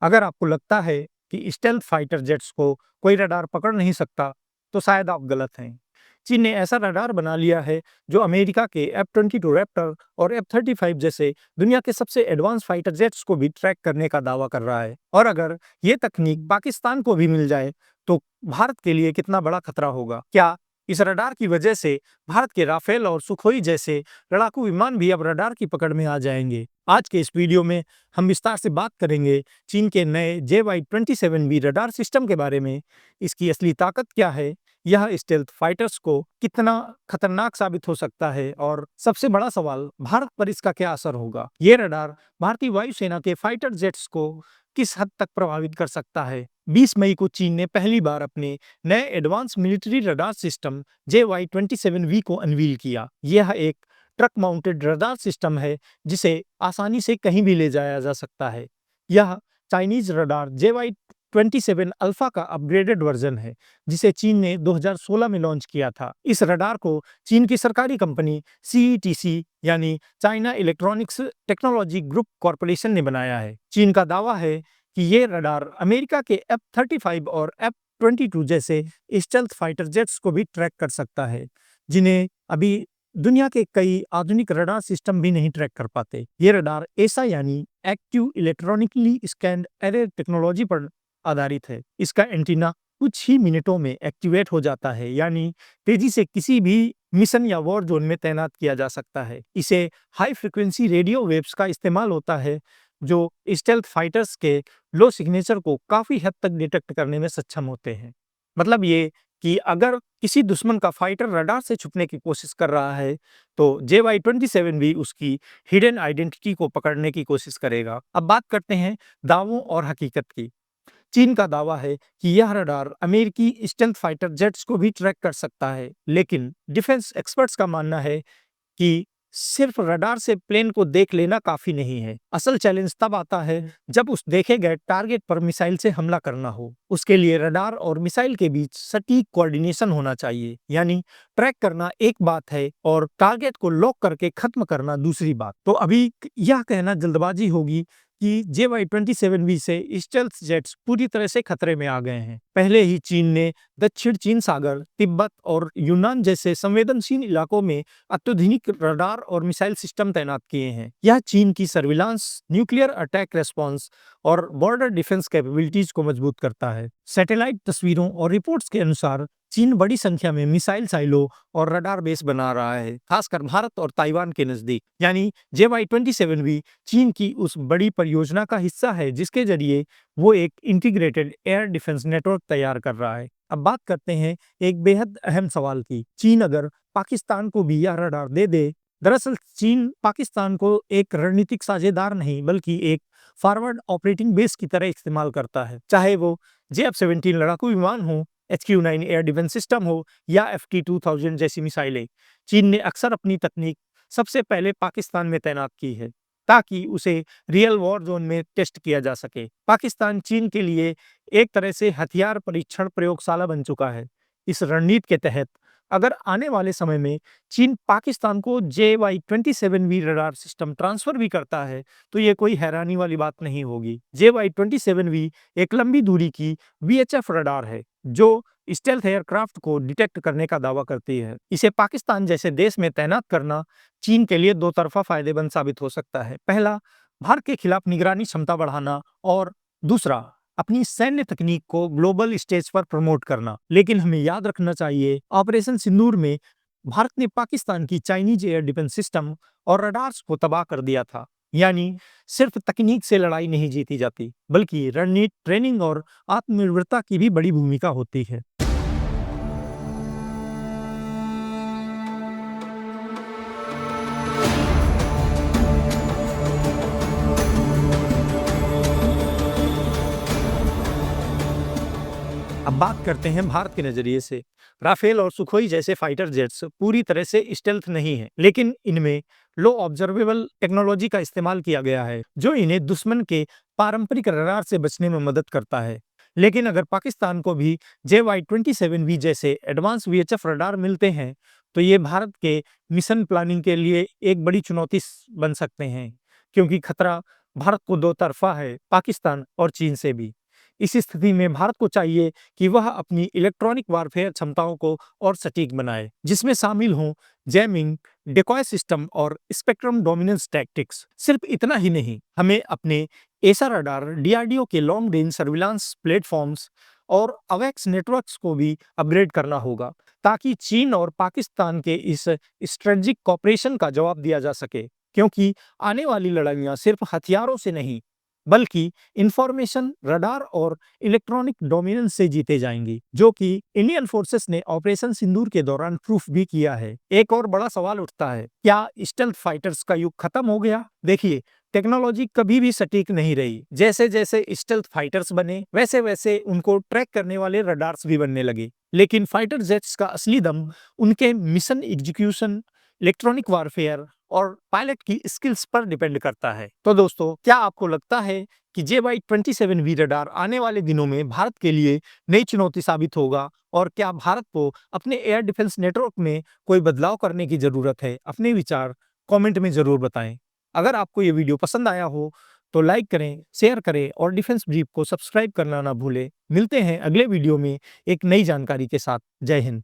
अगर आपको लगता है कि स्टेल्थ फाइटर जेट्स को कोई रडार पकड़ नहीं सकता, तो शायद आप गलत हैं। चीन ने ऐसा रडार बना लिया है जो अमेरिका के F-22 रैप्टर और F-35 जैसे दुनिया के सबसे एडवांस फाइटर जेट्स को भी ट्रैक करने का दावा कर रहा है। और अगर ये तकनीक पाकिस्तान को भी मिल जाए, तो भारत के लिए कितना बड़ा खतरा होगा। क्या इस रडार की वजह से भारत के राफेल और सुखोई जैसे लड़ाकू विमान भी अब रडार की पकड़ में आ जाएंगे? आज के इस वीडियो में हम विस्तार से बात करेंगे चीन के नए JY-27B रडार सिस्टम के बारे में। इसकी असली ताकत क्या है, यह स्टेल्थ फाइटर्स को कितना खतरनाक साबित हो सकता है, और सबसे बड़ा सवाल, भारत पर इसका क्या असर होगा। ये रडार भारतीय वायुसेना के फाइटर जेट्स को किस हद तक प्रभावित कर सकता है। 20 मई को चीन ने पहली बार अपने नए advance military radar system JY-27V को अनवील किया। यह एक ट्रक माउंटेड रडार सिस्टम है जिसे आसानी से कहीं भी ले जाया जा सकता है। यह चाइनीज रडार JY-27 अल्फा का अपग्रेडेड वर्जन है, जिसे चीन ने 2016 में लॉन्च किया था। इस रडार को चीन की सरकारी कंपनी CETC यानी China electronics technology group corporation ने बनाया है। चीन का दावा है कि ये रडार अमेरिका के F-35 और F-22 जैसे स्टेल्थ फाइटर जेट्स को भी ट्रैक कर सकता है, जिन्हें अभी दुनिया के कई आधुनिक रडार सिस्टम भी नहीं ट्रैक कर पाते। ये रडार ऐसा यानी active electronically scanned array technology पर आधारित है। इसका एंटीना कुछ ही मिनटों में एक्टिवेट हो जाता है, यानी तेजी से किसी भी मिशन या वॉर जोन में तैनात किया जा सकता है। इसे हाई फ्रिक्वेंसी रेडियो वेव्स का इस्तेमाल होता है, जो स्टेल्थ फाइटर्स के लो सिग्नेचर को काफी हद तक डिटेक्ट करने में सक्षम होते हैं। मतलब ये कि अगर किसी दुश्मन का फाइटर रडार से छुपने की कोशिश कर रहा है, तो JY-27 भी उसकी हिडन आइडेंटिटी को पकड़ने की कोशिश करेगा। अब बात करते हैं दावों और हकीकत की। चीन का दावा है कि यह रडार अमेरिकी स्टेल्थ फाइटर जेट्स को भी ट्रैक कर सकता है, लेकिन डिफेंस एक्सपर्ट्स का मानना है कि सिर्फ रडार से प्लेन को देख लेना काफी नहीं है। असल चैलेंज तब आता है जब उस देखे गए टारगेट पर मिसाइल से हमला करना हो। उसके लिए रडार और मिसाइल के बीच सटीक कोऑर्डिनेशन होना चाहिए, यानी ट्रैक करना एक बात है और टारगेट को लॉक करके खत्म करना दूसरी बात। तो अभी यह कहना जल्दबाजी होगी कि JY-27V से स्टेल्थ जेट्स पूरी तरह से खतरे में आ गए हैं। पहले ही चीन ने दक्षिण चीन सागर, तिब्बत और यूनान जैसे संवेदनशील इलाकों में अत्याधुनिक रडार और मिसाइल सिस्टम तैनात किए हैं। यह चीन की सर्विलांस, न्यूक्लियर अटैक रेस्पॉन्स और बॉर्डर डिफेंस कैपेबिलिटीज को मजबूत करता है। सैटेलाइट तस्वीरों और रिपोर्ट्स के अनुसार चीन बड़ी संख्या में मिसाइल साइलो और रडार बेस बना रहा है, खासकर भारत और ताइवान के नजदीक। यानी JY-27V चीन की उस बड़ी परियोजना का हिस्सा है जिसके जरिए वो एक इंटीग्रेटेड एयर डिफेंस नेटवर्क तैयार कर रहा है। अब बात करते हैं एक बेहद अहम सवाल की। चीन अगर पाकिस्तान को भी यह रडार दे दे। दरअसल चीन पाकिस्तान को एक रणनीतिक साझेदार नहीं, बल्कि एक फॉरवर्ड ऑपरेटिंग बेस की तरह इस्तेमाल करता है। चाहे वो JF-17 लड़ाकू विमान हो, HQ-9 एयर डिफेंस सिस्टम हो या FT-2000 जैसी मिसाइलें, चीन ने अक्सर अपनी तकनीक सबसे पहले पाकिस्तान में तैनात की है, ताकि उसे रियल वॉर जोन में टेस्ट किया जा सके। पाकिस्तान चीन के लिए एक तरह से हथियार परीक्षण प्रयोगशाला बन चुका है। इस रणनीति के तहत अगर आने वाले समय में चीन पाकिस्तान को JY-27V रडार सिस्टम ट्रांसफर भी करता है, तो ये कोई हैरानी वाली बात नहीं होगी। JY-27V एक लंबी दूरी की VHF रडार है जो स्टेल्थ एयरक्राफ्ट को डिटेक्ट करने का दावा करती है। इसे पाकिस्तान जैसे देश में तैनात करना चीन के लिए दो तरफा फायदेमंद साबित हो सकता है। पहला, भारत के खिलाफ निगरानी क्षमता बढ़ाना, और दूसरा, अपनी सैन्य तकनीक को ग्लोबल स्टेज पर प्रमोट करना। लेकिन हमें याद रखना चाहिए, ऑपरेशन सिंदूर में भारत ने पाकिस्तान की चाइनीज एयर डिफेंस सिस्टम और रडार्स को तबाह कर दिया था। यानी सिर्फ तकनीक से लड़ाई नहीं जीती जाती, बल्कि रणनीति, ट्रेनिंग और आत्मनिर्भरता की भी बड़ी भूमिका होती है। अब बात करते हैं भारत के नजरिए से। राफेल और सुखोई जैसे फाइटर जेट्स पूरी तरह से स्टेल्थ नहीं है, लेकिन इनमें लो ऑब्जर्वेबल टेक्नोलॉजी का इस्तेमाल किया गया है, जो इन्हें दुश्मन के पारंपरिक रडार से बचने में मदद करता है। लेकिन अगर पाकिस्तान को भी JY-27V जैसे एडवांस VHF रडार मिलते हैं, तो ये भारत के मिशन प्लानिंग के लिए एक बड़ी चुनौती बन सकते हैं, क्योंकि खतरा भारत को दो तरफ़ा है, पाकिस्तान और चीन से भी। इस स्थिति में भारत को चाहिए कि वह अपनी इलेक्ट्रॉनिक वारफेयर क्षमताओं को और सटीक बनाए, जिसमें शामिल हों जैमिंग, डिकॉय सिस्टम और स्पेक्ट्रम डोमिनेंस टैक्टिक्स। सिर्फ इतना ही नहीं, हमें अपने एसा रडार, डीआरडीओ के लॉन्ग रेंज सर्विलांस प्लेटफॉर्म्स और अवैक्स नेटवर्क्स को भी अपग्रेड करना होगा, ताकि चीन और पाकिस्तान के इस स्ट्रेटजिक कॉपरेशन का जवाब दिया जा सके। क्योंकि आने वाली लड़ाइयाँ सिर्फ हथियारों से नहीं, बल्कि इंफॉर्मेशन, रडार और इलेक्ट्रॉनिक डोमिनेंस से जीते जाएंगी, जो कि इंडियन फोर्सेस ने ऑपरेशन सिंदूर के दौरान प्रूफ भी किया है। एक और बड़ा सवाल उठता है, क्या स्टेल्थ फाइटर्स का युग खत्म हो गया? देखिए, टेक्नोलॉजी कभी भी सटीक नहीं रही। जैसे जैसे स्टेल्थ फाइटर्स बने, वैसे वैसे उनको ट्रैक करने वाले रडार्स भी बनने लगे। लेकिन फाइटर जेट्स का असली दम उनके मिशन एग्जीक्यूशन, इलेक्ट्रॉनिक वारफेयर और पायलट की स्किल्स पर डिपेंड करता है। तो दोस्तों, क्या आपको लगता है कि JY-27V रडार आने वाले दिनों में भारत के लिए नई चुनौती साबित होगा? और क्या भारत को अपने एयर डिफेंस नेटवर्क में कोई बदलाव करने की जरूरत है? अपने विचार कमेंट में जरूर बताएं। अगर आपको ये वीडियो पसंद आया हो तो लाइक करें, शेयर करें और डिफेंस ब्रीफ को सब्सक्राइब करना ना भूलें। मिलते हैं अगले वीडियो में एक नई जानकारी के साथ। जय हिंद।